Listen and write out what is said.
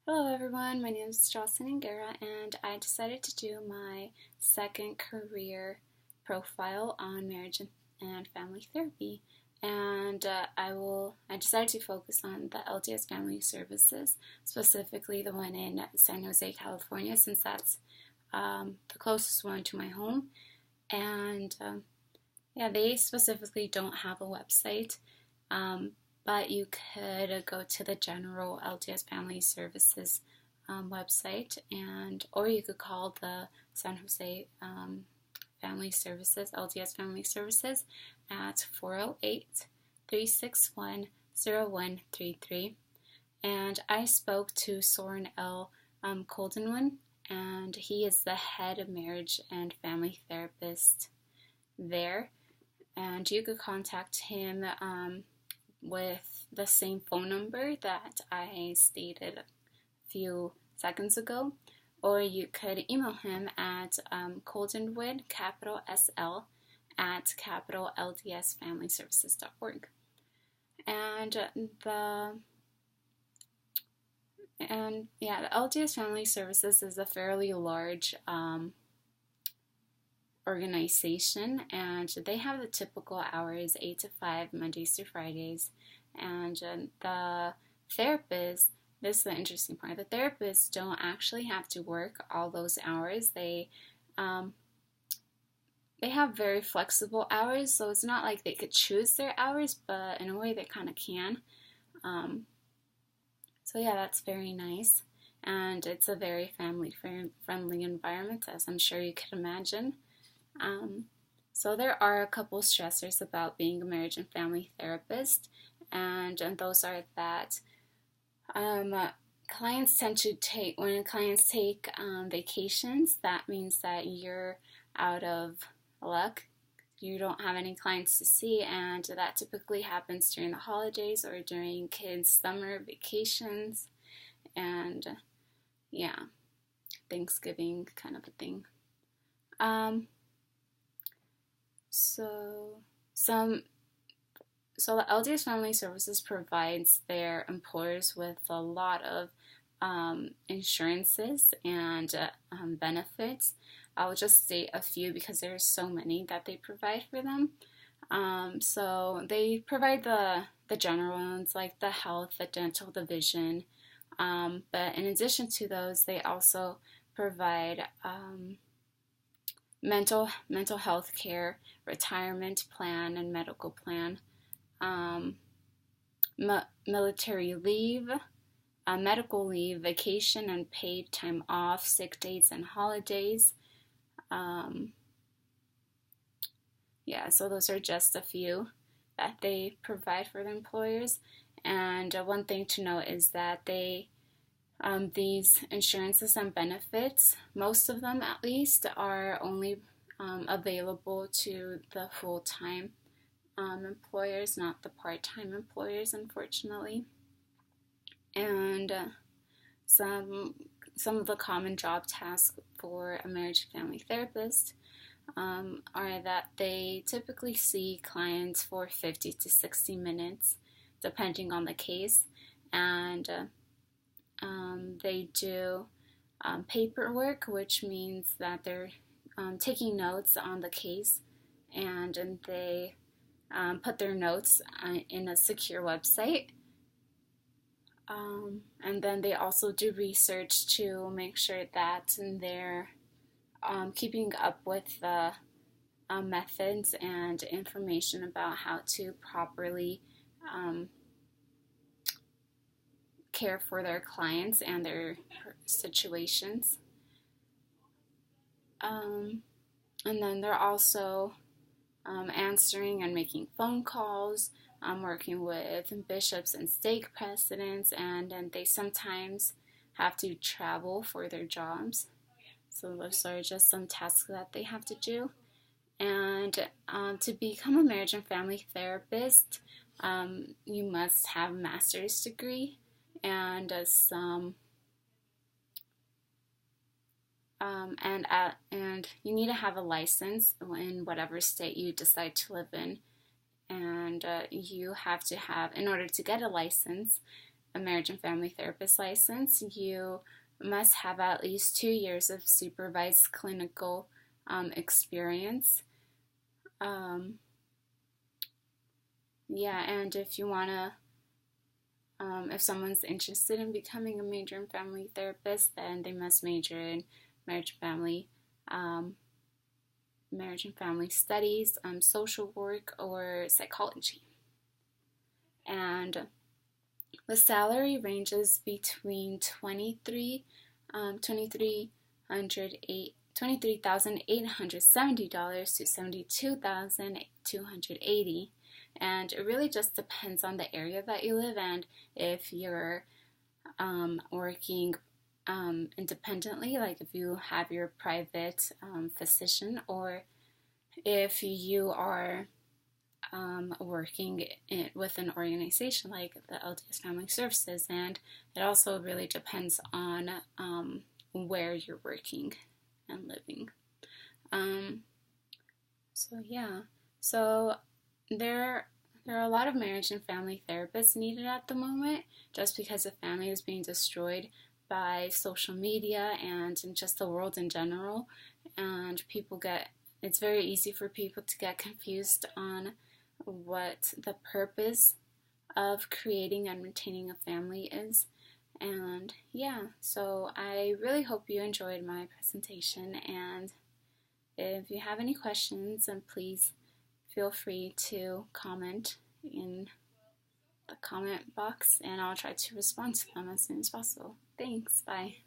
Hello everyone, my name is Jocelyn Angara and I decided to do my second career profile on marriage and family therapy. And I decided to focus on the LDS Family Services, specifically the one in San Jose, California, since that's the closest one to my home. And yeah, they specifically don't have a website. Um, but you could go to the general LDS Family Services website, or you could call the San Jose Family Services, LDS Family Services, at 408 361 0133. And I spoke to Soren L. Coldenwin, and he is the head of marriage and family therapist there. And you could contact him with the same phone number that I stated a few seconds ago, or you could email him at Coldenwood, capital SL, at capital LDSFamilyServices.org. And the LDS Family Services is a fairly large organization, and they have the typical hours 8 to 5 Mondays through Fridays. And the therapists, this is the interesting part, the therapists don't actually have to work all those hours. They have very flexible hours, so it's not like they could choose their hours, but in a way they kind of can. So yeah, that's very nice, and it's a very family friendly environment, as I'm sure you could imagine. So there are a couple stressors about being a marriage and family therapist, and those are that clients tend to take, when clients take vacations, that means that you're out of luck. You don't have any clients to see, and that typically happens during the holidays or during kids' summer vacations, and yeah, Thanksgiving kind of a thing. So the LDS Family Services provides their employers with a lot of insurances and benefits. I'll just state a few because there's so many that they provide for them. So they provide the general ones like the health, the dental, the vision. But in addition to those, they also provide mental health care, retirement plan, and medical plan, military leave, medical leave, vacation and paid time off, sick days and holidays. Yeah, so those are just a few that they provide for the employers. And one thing to note is that these insurances and benefits, most of them at least, are only available to the full-time employers, not the part-time employers, unfortunately. And some of the common job tasks for a marriage and family therapist are that they typically see clients for 50 to 60 minutes, depending on the case, and they do paperwork, which means that they're taking notes on the case, and they put their notes in a secure website. And then they also do research to make sure that they're keeping up with the methods and information about how to properly care for their clients and their situations. And then they're also answering and making phone calls, working with bishops and stake presidents, and they sometimes have to travel for their jobs. So those are just some tasks that they have to do. And to become a marriage and family therapist, you must have a master's degree and and you need to have a license in whatever state you decide to live in. And you have to have, in order to get a license, a marriage and family therapist license, you must have at least 2 years of supervised clinical experience. Yeah, and if you want to, if someone's interested in becoming a marriage and family therapist, then they must major in marriage and family studies, social work, or psychology. And the salary ranges between $23,870 to $72,280, and it really just depends on the area that you live and if you're working independently, like if you have your private physician, or if you are working with an organization like the LDS Family Services. And it also really depends on where you're working and living. So there are a lot of marriage and family therapists needed at the moment, just because the family is being destroyed by social media and just the world in general. And it's very easy for people to get confused on what the purpose of creating and maintaining a family is. And yeah, so I really hope you enjoyed my presentation, and if you have any questions, then please feel free to comment in the comment box, and I'll try to respond to them as soon as possible. Thanks, bye.